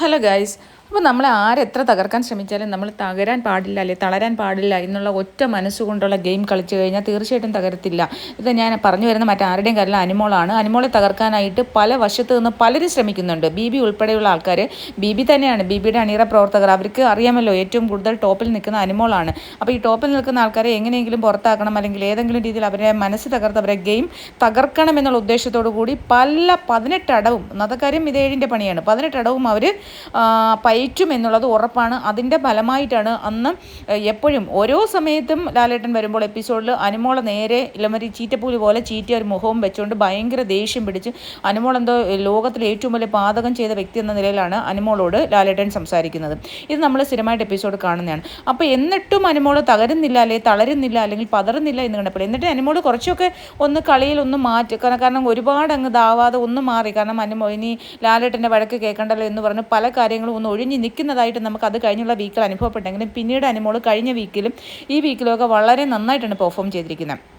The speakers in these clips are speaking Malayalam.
Hello guys. അപ്പോൾ നമ്മൾ ആരെത്ര തകർക്കാൻ ശ്രമിച്ചാലും നമ്മൾ തകരാൻ പാടില്ല, അല്ലെ തളരാൻ പാടില്ല എന്നുള്ള ഒറ്റ മനസ്സുകൊണ്ടുള്ള ഗെയിം കളിച്ചു കഴിഞ്ഞാൽ തീർച്ചയായിട്ടും തകരത്തില്ല. ഇത് ഞാൻ പറഞ്ഞു വരുന്ന മറ്റാരുടെയും കാര്യമില്ല, അനിമോളാണ്. അനിമോളെ തകർക്കാനായിട്ട് പല വശത്തു നിന്ന് പലരും ശ്രമിക്കുന്നുണ്ട്. ബി ഉൾപ്പെടെയുള്ള ആൾക്കാർ, ബി തന്നെയാണ് ബിയുടെ അണിയറ പ്രവർത്തകർ. അവർക്ക് അറിയാമല്ലോ ഏറ്റവും കൂടുതൽ ടോപ്പിൽ നിൽക്കുന്ന അനിമോളാണ്. അപ്പോൾ ഈ ടോപ്പിൽ നിൽക്കുന്ന ആൾക്കാരെ എങ്ങനെയെങ്കിലും പുറത്താക്കണം, അല്ലെങ്കിൽ ഏതെങ്കിലും രീതിയിൽ അവരെ മനസ്സ് തകർത്ത് അവരെ ഗെയിം തകർക്കണം എന്നുള്ള ഉദ്ദേശത്തോടു കൂടി 18 അടവും, അന്നത്തെ കാര്യം ഇത് 7ൻ്റെ പണിയാണ്, 18 അടവും അവർ പയറ്റും എന്നുള്ളത് ഉറപ്പാണ്. അതിൻ്റെ ഫലമായിട്ടാണ് അന്ന് എപ്പോഴും ഓരോ സമയത്തും ലാലേട്ടൻ വരുമ്പോൾ എപ്പിസോഡിൽ അനിമോളെ നേരെ ഇലമരി ചീറ്റപ്പൂലി പോലെ ചീറ്റിയ ഒരു മുഖവും വെച്ചുകൊണ്ട് ഭയങ്കര ദേഷ്യം പിടിച്ച് അനിമോൾ എന്തോ ലോകത്തിലെ ഏറ്റവും വലിയ പാതകം ചെയ്ത വ്യക്തി എന്ന നിലയിലാണ് അനിമോളോട് ലാലേട്ടൻ സംസാരിക്കുന്നത്. ഇത് നമ്മൾ സ്ഥിരമായിട്ട് എപ്പിസോഡ് കാണുന്നതാണ്. അപ്പോൾ എന്നിട്ടും അനിമോൾ തകരുന്നില്ല, അല്ലെങ്കിൽ തളരുന്നില്ല, അല്ലെങ്കിൽ പതറുന്നില്ല എന്ന് കണ്ടപ്പോൾ എന്നിട്ട് അനിമോൾ കുറച്ചൊക്കെ ഒന്ന് കളിയിൽ ഒന്ന് മാറ്റി, കാരണം ഒരുപാട് അങ്ങ് ഇതാവാതെ ഒന്ന് മാറി. കാരണം അനിമോ ഇനി ലാലേട്ടൻ്റെ വഴക്ക് കേൾക്കണ്ടല്ലോ എന്ന് പറഞ്ഞ് പല കാര്യങ്ങളും ഒന്ന് ഒഴിഞ്ഞ് നിൽക്കുന്നതായിട്ട് നമുക്ക് അത് കഴിഞ്ഞുള്ള വീക്കിൽ അനുഭവപ്പെട്ടെങ്കിലും പിന്നീട് അനിമോൾ കഴിഞ്ഞ വീക്കിലും ഈ വീക്കിലുമൊക്കെ വളരെ നന്നായിട്ടാണ് പെർഫോം ചെയ്തിരിക്കുന്നത്.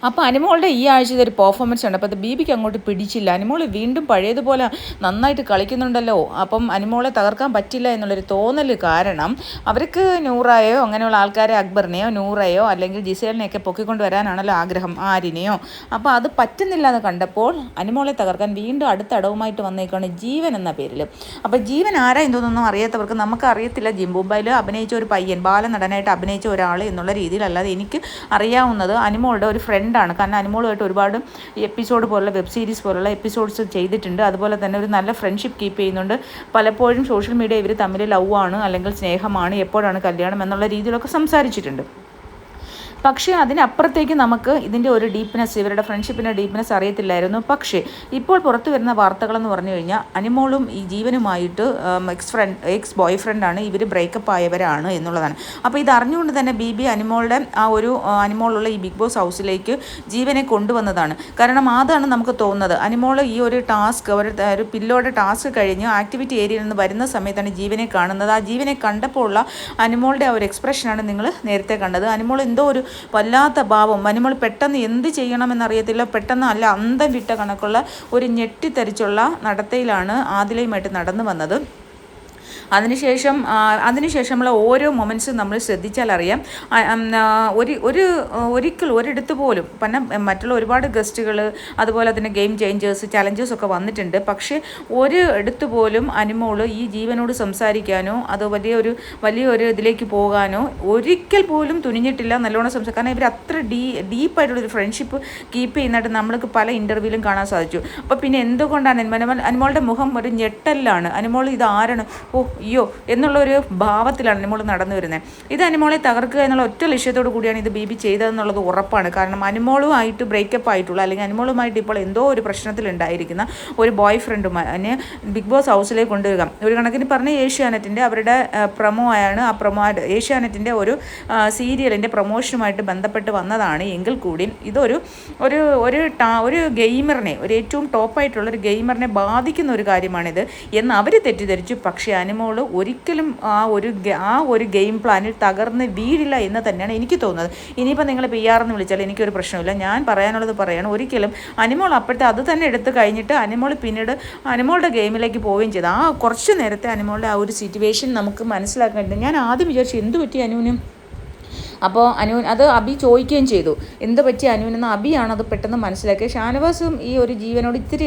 അപ്പോൾ അനിമോളുടെ ഈ ആഴ്ചത്തെ ഒരു പെർഫോമൻസ് ഉണ്ട്. അപ്പോൾ അത് ബിക്ക് അങ്ങോട്ട് പിടിച്ചില്ല. അനിമോൾ വീണ്ടും പഴയതുപോലെ നന്നായിട്ട് കളിക്കുന്നുണ്ടല്ലോ, അപ്പം അനിമോളെ തകർക്കാൻ പറ്റില്ല എന്നുള്ളൊരു തോന്നൽ കാരണം അവർക്ക് നൂറായോ അങ്ങനെയുള്ള ആൾക്കാരെ, അക്ബറിനെയോ നൂറയോ അല്ലെങ്കിൽ ജിസേലിനെയൊക്കെ പൊക്കിക്കൊണ്ട് വരാനാണല്ലോ ആഗ്രഹം, ആരിനെയോ. അപ്പോൾ അത് പറ്റുന്നില്ല എന്ന് കണ്ടപ്പോൾ അനിമോളെ തകർക്കാൻ വീണ്ടും അടുത്ത അടവുമായിട്ട് വന്നേക്കാണ് ജീവൻ എന്ന പേരിൽ. അപ്പോൾ ജീവൻ ആരാ എന്തോന്നൊന്നും അറിയാത്തവർക്ക്, നമുക്ക് അറിയത്തില്ല. ജിംബൂബയിൽ അഭിനയിച്ച ഒരു പയ്യൻ, ബാലനടനായിട്ട് അഭിനയിച്ച ഒരാൾ എന്നുള്ള രീതിയിലല്ലാതെ എനിക്ക് അറിയാവുന്നത് അനിമോളുടെ ഒരു ഫ്രണ്ടാണ്. കാരണം അനിമോളുമായിട്ട് ഒരുപാട് എപ്പിസോഡ് പോലുള്ള വെബ് സീരീസ് പോലുള്ള എപ്പിസോഡ്സ് ചെയ്തിട്ടുണ്ട്. അതുപോലെ തന്നെ ഒരു നല്ല ഫ്രണ്ട്ഷിപ്പ് കീപ്പ് ചെയ്യുന്നുണ്ട്. പലപ്പോഴും സോഷ്യൽ മീഡിയ ഇവർ തമ്മിൽ ലവ് ആണ് അല്ലെങ്കിൽ സ്നേഹമാണ്, എപ്പോഴാണ് കല്യാണം എന്നുള്ള രീതിയിലൊക്കെ സംസാരിച്ചിട്ടുണ്ട്. പക്ഷേ അതിനപ്പുറത്തേക്ക് നമുക്ക് ഇതിൻ്റെ ഒരു ഡീപ്നെസ്, ഇവരുടെ ഫ്രണ്ട്ഷിപ്പിൻ്റെ ഡീപ്നെസ് അറിയത്തില്ലായിരുന്നു. പക്ഷേ ഇപ്പോൾ പുറത്തു വരുന്ന വാർത്തകളെന്ന് പറഞ്ഞു കഴിഞ്ഞാൽ അനിമോളും ഈ ജീവനുമായിട്ട് എക്സ് ബോയ് ഫ്രണ്ടാണ്, ഇവർ ബ്രേക്കപ്പ് ആയവരാണ് എന്നുള്ളതാണ്. അപ്പോൾ ഇത് അറിഞ്ഞുകൊണ്ട് തന്നെ ബി അനിമോളുടെ ആ ഒരു അനിമോളുള്ള ഈ ബിഗ് ബോസ് ഹൗസിലേക്ക് ജീവനെ കൊണ്ടുവന്നതാണ്. കാരണം അതാണ് നമുക്ക് തോന്നുന്നത്. അനിമോൾ ഈ ഒരു ടാസ്ക്, ഒരു പില്ലോയുടെ ടാസ്ക് കഴിഞ്ഞ് ആക്ടിവിറ്റി ഏരിയയിൽ നിന്ന് വരുന്ന സമയത്താണ് ജീവനെ കാണുന്നത്. ആ ജീവനെ കണ്ടപ്പോൾ ഉള്ള അനിമോളുടെ ആ ഒരു എക്സ്പ്രഷനാണ് നിങ്ങൾ നേരത്തെ കണ്ടത്. അനിമോൾ എന്തോ ഒരു വല്ലാത്ത ഭാവം, അനിമോൾ പെട്ടെന്ന് എന്ത് ചെയ്യണമെന്നറിയത്തില്ല, പെട്ടെന്ന് അല്ല അന്തം വിട്ട കണക്കുള്ള ഒരു ഞെട്ടിത്തെറിച്ചുള്ള നടത്തയിലാണ് ആദിലയുമായിട്ട് നടന്നു വന്നത്. അതിനുശേഷമുള്ള ഓരോ മൊമെൻറ്റ്സും നമ്മൾ ശ്രദ്ധിച്ചാൽ അറിയാം. ഒരിടത്ത് പോലും മറ്റുള്ള ഒരുപാട് ഗസ്റ്റുകൾ, അതുപോലെ തന്നെ ഗെയിം ചേഞ്ചേഴ്സ്, ചലഞ്ചേഴ്സൊക്കെ വന്നിട്ടുണ്ട്. പക്ഷേ ഒരിടത്ത് പോലും അനിമോൾ ഈ ജീവനോട് സംസാരിക്കാനോ അത് വലിയൊരു ഇതിലേക്ക് പോകാനോ ഒരിക്കൽ പോലും തുനിഞ്ഞിട്ടില്ല. നല്ലോണം കാരണം ഇവർ അത്ര ഡീപ്പായിട്ടുള്ളൊരു ഫ്രണ്ട്ഷിപ്പ് കീപ്പ് ചെയ്യുന്നതായിട്ട് നമ്മൾക്ക് പല ഇൻ്റർവ്യൂവിലും കാണാൻ സാധിച്ചു. അപ്പോൾ പിന്നെ എന്തുകൊണ്ടാണ് അനിമോളുടെ മുഖം ഒരു ഞെട്ടലാണ്. അനിമോൾ ഇത് ആരാണ്, അയ്യോ എന്നുള്ളൊരു ഭാവത്തിലാണ് അനിമോൾ നടന്നു വരുന്നത്. ഇത് അനിമോളെ തകർക്കുക എന്നുള്ള ഒറ്റ ലക്ഷ്യത്തോടു കൂടിയാണ് ഇത് ബി ചെയ്തതെന്നുള്ളത് ഉറപ്പാണ്. കാരണം അനിമോളുമായിട്ട് ബ്രേക്കപ്പ് ആയിട്ടുള്ള, അല്ലെങ്കിൽ അനിമോളുമായിട്ട് ഇപ്പോൾ എന്തോ ഒരു പ്രശ്നത്തിലുണ്ടായിരിക്കുന്ന ഒരു ബോയ് ഫ്രണ്ടുമാനെ ബിഗ് ബോസ് ഹൗസിലേക്ക് കൊണ്ടുവരിക. ഒരു കണക്കിന് പറഞ്ഞ ഏഷ്യാനെറ്റിൻ്റെ അവരുടെ പ്രൊമോ ആണ്. ആ പ്രൊമോ ഏഷ്യാനെറ്റിൻ്റെ ഒരു സീരിയലിൻ്റെ പ്രൊമോഷനുമായിട്ട് ബന്ധപ്പെട്ട് വന്നതാണ്. എങ്കിൽ കൂടി ഇതൊരു ഗെയിമറിനെ, ഒരു ഏറ്റവും ടോപ്പായിട്ടുള്ളൊരു ഗെയിമറിനെ ബാധിക്കുന്ന ഒരു കാര്യമാണിത് എന്ന് അവർ തെറ്റിദ്ധരിച്ചു. പക്ഷേ അനിമോൾ ഒരിക്കലും ആ ഒരു ഗെയിം പ്ലാനിൽ തകർന്ന് വീഴില്ല എന്ന് തന്നെയാണ് എനിക്ക് തോന്നുന്നത്. ഇനിയിപ്പോൾ നിങ്ങൾ PR എന്ന് വിളിച്ചാൽ എനിക്കൊരു പ്രശ്നമില്ല, ഞാൻ പറയാനുള്ളത് പറയണം. ഒരിക്കലും അനിമോൾ അപ്പോഴത്തെ അത് തന്നെ എടുത്ത് കഴിഞ്ഞിട്ട് അനിമോൾ പിന്നീട് അനിമോളുടെ ഗെയിമിലേക്ക് പോവുകയും ചെയ്തു. ആ കുറച്ച് നേരത്തെ അനിമോളുടെ ആ ഒരു സിറ്റുവേഷൻ നമുക്ക് മനസ്സിലാക്കേണ്ടത്. ഞാൻ ആദ്യം വിചാരിച്ചു എന്ത് പറ്റി അനുവിനും. അപ്പോൾ അത് അബി ചോദിക്കുകയും ചെയ്തു എന്ത് പറ്റി അനുവിനെന്ന്. അബിയാണത് പെട്ടെന്ന് മനസ്സിലാക്കിയത്. ഷാനവാസും ഈ ഒരു ജീവനോട് ഇത്തിരി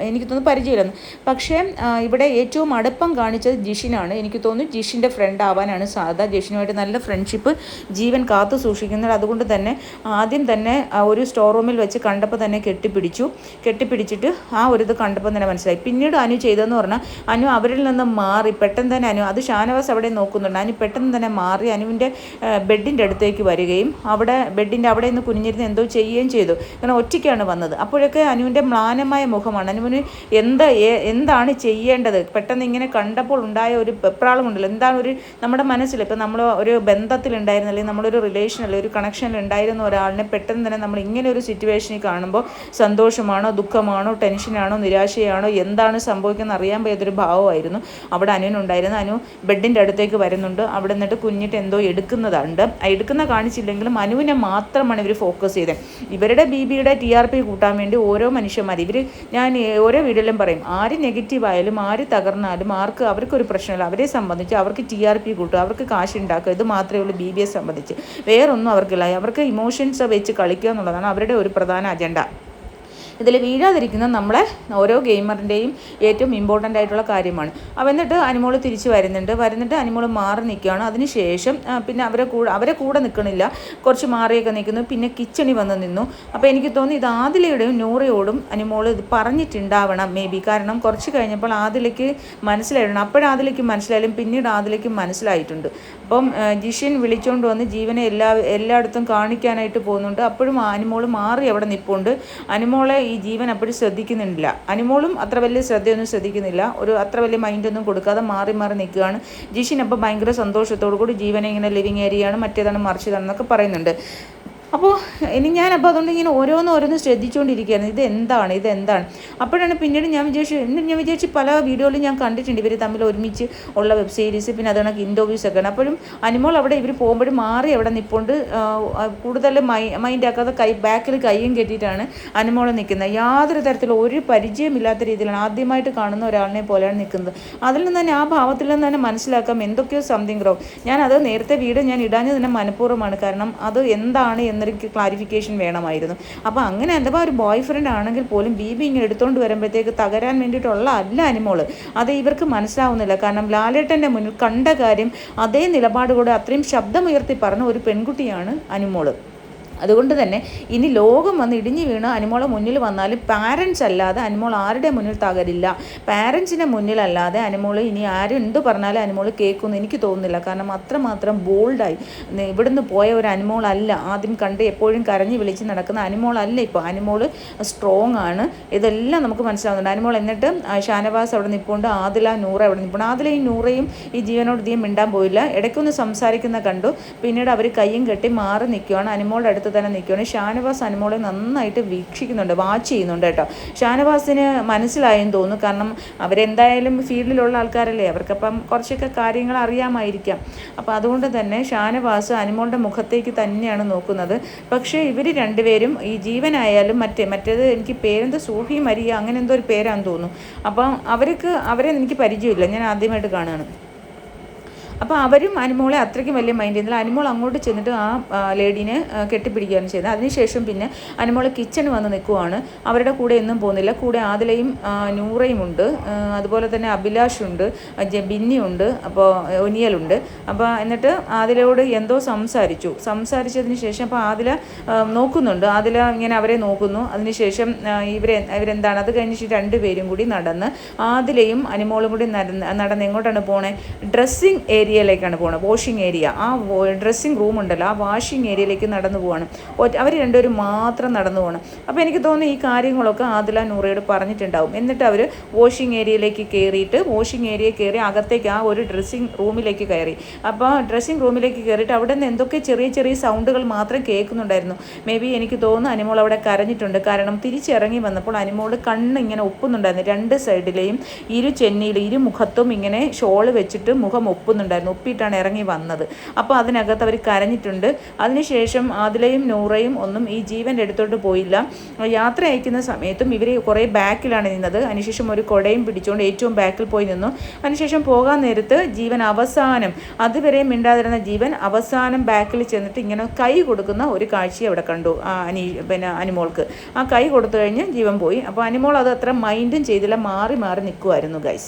എനിക്ക് തോന്നുന്നു പരിചയമില്ലെന്ന്. പക്ഷേ ഇവിടെ ഏറ്റവും അടുപ്പം കാണിച്ചത് ജിഷിനാണ്. എനിക്ക് തോന്നുന്നു ജിഷിൻ്റെ ഫ്രണ്ട് ആവാനാണ് സാധ്യത. ജിഷിനുമായിട്ട് നല്ല ഫ്രണ്ട്ഷിപ്പ് ജീവൻ കാത്തു സൂക്ഷിക്കുന്നത്. അതുകൊണ്ട് തന്നെ ആദ്യം തന്നെ ഒരു സ്റ്റോർ റൂമിൽ വെച്ച് കണ്ടപ്പോൾ തന്നെ കെട്ടിപ്പിടിച്ചിട്ട് ആ ഒരു ഇത് കണ്ടപ്പോൾ തന്നെ മനസ്സിലായി. പിന്നീട് അനു ചെയ്തതെന്ന് പറഞ്ഞാൽ അനു അവരിൽ നിന്ന് മാറി പെട്ടെന്ന് തന്നെ അത് ഷാനവാസ് അവിടെ നോക്കുന്നുണ്ട്. അനു പെട്ടെന്ന് തന്നെ മാറി അനുവിൻ്റെ ബെഡിൻ്റെ അടുത്തേക്ക് വരികയും ബെഡിൻ്റെ അവിടെ നിന്ന് കുനിഞ്ഞിരുന്ന് എന്തോ ചെയ്യുകയും ചെയ്തു. കാരണം ഒറ്റയ്ക്കാണ് വന്നത്. അപ്പോഴൊക്കെ അനുവിൻ്റെ മ്ലാനമായ മുഖമാണ്. അനുവിന് എന്താണ് ചെയ്യേണ്ടത് പെട്ടെന്ന് ഇങ്ങനെ കണ്ടപ്പോൾ ഉണ്ടായ ഒരു വെപ്രാളമുണ്ടല്ലോ. എന്താണ് നമ്മുടെ മനസ്സിൽ ഇപ്പം നമ്മൾ ഒരു ബന്ധത്തിലുണ്ടായിരുന്ന, അല്ലെങ്കിൽ നമ്മളൊരു റിലേഷനിൽ ഒരു കണക്ഷനിലുണ്ടായിരുന്ന ഒരാളിനെ പെട്ടെന്ന് തന്നെ നമ്മൾ ഇങ്ങനെ ഒരു സിറ്റുവേഷനിൽ കാണുമ്പോൾ സന്തോഷമാണോ, ദുഃഖമാണോ, ടെൻഷനാണോ, നിരാശയാണോ, എന്താണ് സംഭവിക്കുന്നത് അറിയാൻ പറ്റാത്തൊരു ഭാവമായിരുന്നു അവിടെ അനുവിനുണ്ടായിരുന്നത്. അനു ബെഡിൻ്റെ അടുത്തേക്ക് വരുന്നുണ്ട്. അവിടെ നിന്നിട്ട് കുഞ്ഞിട്ട് എന്തോ എടുക്കുന്നതുണ്ട്. എടുക്കുന്ന കാണിച്ചില്ലെങ്കിലും അനുവിനെ മാത്രമാണ് ഇവർ ഫോക്കസ് ചെയ്തത്. ഇവരുടെ ബിബിയുടെ TRP കൂട്ടാൻ വേണ്ടി ഓരോ മനുഷ്യന്മാർ ഞാൻ ഓരോ വീഡിയോയിലും പറയും, ആര് നെഗറ്റീവ് ആയാലും ആര് തകർന്നാലും അവർക്കൊരു പ്രശ്നമില്ല. അവരെ സംബന്ധിച്ച് അവർക്ക് TRP കൂട്ടുക, അവർക്ക് കാശ് ഉണ്ടാക്കുക, ഇത് മാത്രമേ ഉള്ളൂ. BBയെ സംബന്ധിച്ച് വേറൊന്നും അവർക്കില്ല. അവർക്ക് ഇമോഷൻസ് വെച്ച് കളിക്കുക എന്നുള്ളതാണ് അവരുടെ ഒരു പ്രധാന അജണ്ട. ഇതിൽ വീഴാതിരിക്കുന്നത് നമ്മളെ ഓരോ ഗെയിമറിൻ്റെയും ഏറ്റവും ഇമ്പോർട്ടൻ്റ് ആയിട്ടുള്ള കാര്യമാണ്. അപ്പോൾ എന്നിട്ട് അനിമോൾ തിരിച്ച് വരുന്നിട്ട് അനിമോൾ മാറി നിൽക്കുകയാണ്. അതിനുശേഷം പിന്നെ അവരെ കൂടെ നിൽക്കണില്ല, കുറച്ച് മാറിയൊക്കെ നിൽക്കുന്നു. പിന്നെ കിച്ചണിൽ വന്ന് നിന്നു. അപ്പോൾ എനിക്ക് തോന്നി ഇത് ആദിലയുടെയും നൂറയോടും അനിമോൾ ഇത് പറഞ്ഞിട്ടുണ്ടാവണം ബി. കാരണം കുറച്ച് കഴിഞ്ഞപ്പോൾ ആദിലയ്ക്ക് മനസ്സിലായിട്ടുണ്ട്. ആദിലയ്ക്ക് മനസ്സിലായാലും പിന്നീട് ആദിലയ്ക്ക് മനസ്സിലായിട്ടുണ്ട്. അപ്പം ജിഷിൻ വിളിച്ചുകൊണ്ട് വന്ന് ജീവനെ എല്ലായിടത്തും കാണിക്കാനായിട്ട് പോകുന്നുണ്ട്. അപ്പോഴും അനിമോൾ മാറി അവിടെ നിൽപ്പുണ്ട്. അനിമോളെ ഈ ജീവൻ അപ്പോഴും ശ്രദ്ധിക്കുന്നില്ല. അനിമോളും അത്ര വലിയ ശ്രദ്ധയൊന്നും ശ്രദ്ധിക്കുന്നില്ല, അത്ര വലിയ മൈൻഡൊന്നും കൊടുക്കാതെ മാറി നിൽക്കുകയാണ്. ജിഷിൻ അപ്പോൾ ഭയങ്കര സന്തോഷത്തോടു കൂടി ജീവനെ ഇങ്ങനെ ലിവിങ് ഏരിയയാണ്, മറ്റേതാണ് മറിച്ചതാണെന്നൊക്കെ പറയുന്നുണ്ട്. അപ്പോൾ അതുകൊണ്ട് ഇങ്ങനെ ഓരോന്ന് ശ്രദ്ധിച്ചുകൊണ്ടിരിക്കുകയാണ്, ഇതെന്താണ്. അപ്പോഴാണ് പിന്നീട് ഞാൻ വിചാരിച്ചു പല വീഡിയോയിലും ഞാൻ കണ്ടിട്ടുണ്ട് ഇവർ തമ്മിൽ ഒരുമിച്ച് ഉള്ള വെബ് സീരീസ്, പിന്നെ അതാണ് ഇൻ്റർവ്യൂസൊക്കെയാണ്. അപ്പോഴും അനിമോൾ അവിടെ ഇവർ പോകുമ്പോഴും മാറി അവിടെ നിൽപ്പുണ്ട്. കൂടുതൽ മൈൻഡ് ആക്കാതെ ബാക്കിൽ കയ്യും കെട്ടിയിട്ടാണ് അനിമോൾ നിൽക്കുന്നത്. യാതൊരു തരത്തിലുള്ള ഒരു പരിചയമില്ലാത്ത രീതിയിലാണ്, ആദ്യമായിട്ട് കാണുന്ന ഒരാളിനെ പോലെയാണ് നിൽക്കുന്നത്. അതിൽ നിന്ന് തന്നെ ആ ഭാവത്തിൽ നിന്ന് തന്നെ മനസ്സിലാക്കാം എന്തൊക്കെയോ സംതിങ് റോങ്. ഞാനത് നേരത്തെ വീഡിയോ ഞാൻ ഇടാഞ്ഞത് തന്നെ മനഃപൂർവ്വമാണ്. കാരണം അത് എന്താണ് എന്നൊരു ക്ലാരിഫിക്കേഷൻ വേണമായിരുന്നു. അപ്പോൾ അങ്ങനെ അഥവാ ഒരു ബോയ് ഫ്രണ്ട് ആണെങ്കിൽ പോലും ബിബി ഇങ്ങനെ എടുത്തുകൊണ്ട് വരുമ്പോഴത്തേക്ക് തകരാൻ വേണ്ടിയിട്ടുള്ള അല്ല അനിമോൾ. അത് ഇവർക്ക് മനസ്സിലാവുന്നില്ല. കാരണം ലാലേട്ടൻ്റെ മുന്നിൽ കണ്ട കാര്യം അതേ നിലപാടുകൂടെ അത്രയും ശബ്ദമുയർത്തി പറഞ്ഞ ഒരു പെൺകുട്ടിയാണ് അനിമോൾ. അതുകൊണ്ട് തന്നെ ഇനി ലോകം വന്ന് ഇടിഞ്ഞു വീണ് അനിമോളെ മുന്നിൽ വന്നാലും പാരൻസ് അല്ലാതെ അനിമോൾ ആരുടെ മുന്നിൽ തകരില്ല. പാരൻസിൻ്റെ മുന്നിലല്ലാതെ അനിമോൾ ഇനി ആരും എന്ത് പറഞ്ഞാലും അനിമോൾ കേൾക്കുമെന്ന് എനിക്ക് തോന്നുന്നില്ല. കാരണം അത്രമാത്രം ബോൾഡായി ഇവിടുന്ന് പോയ ഒരു അനിമോൾ അല്ല. ആദ്യം കണ്ട് എപ്പോഴും കരഞ്ഞ് വിളിച്ച് നടക്കുന്ന അനിമോൾ അല്ല ഇപ്പോൾ. അനിമോൾ സ്ട്രോങ് ആണ്, ഇതെല്ലാം നമുക്ക് മനസ്സിലാവുന്നുണ്ട്. അനിമോൾ എന്നിട്ട് ഷാനവാസ് അവിടെ നിൽപ്പുണ്ട്, ആദില നൂറ അവിടെ നിൽപ്പുണ്ട്. ആദിലയും നൂറയും ഈ ജീവനോട് ഇധികം മിണ്ടാൻ പോയില്ല, ഇടയ്ക്കൊന്ന് സംസാരിക്കുന്ന കണ്ടു. പിന്നീട് അവർ കയ്യും കെട്ടി മാറി നിൽക്കുകയാണ്. അനിമോളുടെ അടുത്ത് തന്നെ നിൽക്കുകയാണ്. ഷാനവാസ് അനിമോളെ നന്നായിട്ട് വീക്ഷിക്കുന്നുണ്ട്, വാച്ച് ചെയ്യുന്നുണ്ട് കേട്ടോ. ഷാനവാസിന് മനസ്സിലായെന്ന് തോന്നുന്നു. കാരണം അവരെന്തായാലും ഫീൽഡിലുള്ള ആൾക്കാരല്ലേ, അവർക്കപ്പം കുറച്ചൊക്കെ കാര്യങ്ങൾ അറിയാമായിരിക്കാം. അപ്പോൾ അതുകൊണ്ട് തന്നെ ഷാനവാസ് അനിമോളുടെ മുഖത്തേക്ക് തന്നെയാണ് നോക്കുന്നത്. പക്ഷേ ഇവർ രണ്ടുപേരും ഈ ജീവനായാലും മറ്റേത് എനിക്ക് പേരെന്തോ സൂഫി മരിയ അങ്ങനെ എന്തോ ഒരു പേരാണെന്ന് തോന്നുന്നു. അപ്പം അവരെ എനിക്ക് പരിചയമില്ല, ഞാൻ ആദ്യമായിട്ട് കാണുകയാണ്. അപ്പോൾ അവരും അനിമോളെ അത്രയ്ക്കും വലിയ മൈൻഡ് ചെയ്യുന്നില്ല. അനിമോൾ അങ്ങോട്ട് ചെന്നിട്ട് ആ ലേഡീനെ കെട്ടിപ്പിടിക്കുകയാണ് ചെയ്യുന്നത്. അതിനുശേഷം പിന്നെ അനിമോൾ കിച്ചൺ വന്ന് നിൽക്കുവാണ്. അവരുടെ കൂടെ ഒന്നും പോകുന്നില്ല. കൂടെ ആദിലയും നൂറയും ഉണ്ട്, അതുപോലെ തന്നെ അഭിലാഷുണ്ട്, ബിന്നിയുണ്ട്, അപ്പോൾ ഒനിയലുണ്ട്. അപ്പോൾ എന്നിട്ട് ആദിലയോട് എന്തോ സംസാരിച്ചതിന് ശേഷം അപ്പോൾ ആദില നോക്കുന്നുണ്ട്. ആദില ഇങ്ങനെ അവരെ നോക്കുന്നു. അതിനുശേഷം ഇവരെന്താണ് അത് കഴിഞ്ഞിട്ട് രണ്ടുപേരും കൂടി നടന്ന് ആദിലയും അനിമോളും കൂടി നടന്ന് എങ്ങോട്ടാണ് പോണേ? ഡ്രസ്സിങ് ഏരിയയിലേക്കാണ് പോകുന്നത്. വാഷിംഗ് ഏരിയ, ആ ഡ്രസ്സിങ് റൂം ഉണ്ടല്ലോ, ആ വാഷിംഗ് ഏരിയയിലേക്ക് നടന്നു പോവാണ്. അവർ രണ്ടുപേരും മാത്രം നടന്നു പോകണം. അപ്പോൾ എനിക്ക് തോന്നുന്നു ഈ കാര്യങ്ങളൊക്കെ ആദില നൂറയോട് പറഞ്ഞിട്ടുണ്ടാവും. എന്നിട്ട് അവർ വാഷിംഗ് ഏരിയയിലേക്ക് കയറിയിട്ട് വാഷിംഗ് ഏരിയ കയറി അകത്തേക്ക് ആ ഒരു ഡ്രസ്സിങ് റൂമിലേക്ക് കയറി. അപ്പോൾ ഡ്രസ്സിങ് റൂമിലേക്ക് കയറിയിട്ട് അവിടെ നിന്ന് എന്തൊക്കെ ചെറിയ സൗണ്ടുകൾ മാത്രം കേൾക്കുന്നുണ്ടായിരുന്നു. മേ ബി എനിക്ക് തോന്നുന്നു അനിമോൾ അവിടെ കരഞ്ഞിട്ടുണ്ട്. കാരണം തിരിച്ചിറങ്ങി വന്നപ്പോൾ അനിമോൾ കണ്ണ് ഇങ്ങനെ ഒപ്പുന്നുണ്ടായിരുന്നു. രണ്ട് സൈഡിലെയും ഇരു മുഖത്തും ഇങ്ങനെ ഷോൾ വെച്ചിട്ട് മുഖം ഒപ്പിയിട്ടാണ് ഇറങ്ങി വന്നത്. അപ്പോൾ അതിനകത്ത് അവർ കരഞ്ഞിട്ടുണ്ട്. അതിനുശേഷം ആദിലയും നൂറയും ഒന്നും ഈ ജീവൻ്റെ അടുത്തോട്ട് പോയില്ല. യാത്ര അയക്കുന്ന സമയത്തും ഇവർ കുറേ ബാക്കിലാണ് നിന്നത്. അതിനുശേഷം ഒരു കുടയും പിടിച്ചുകൊണ്ട് ഏറ്റവും ബാക്കിൽ പോയി നിന്നു. അതിനുശേഷം പോകാൻ നേരത്ത് ജീവൻ അവസാനം, അതുവരെ മിണ്ടാതിരുന്ന ജീവൻ അവസാനം ബാക്കിൽ ചെന്നിട്ട് ഇങ്ങനെ കൈ കൊടുക്കുന്ന ഒരു കാഴ്ച അവിടെ കണ്ടു. അനിമോൾക്ക് ആ കൈ കൊടുത്തു കഴിഞ്ഞ് ജീവൻ പോയി. അപ്പോൾ അനിമോൾ അത് അത്ര മൈൻഡും ചെയ്തില്ല, മാറി നിൽക്കുമായിരുന്നു ഗൈസ്.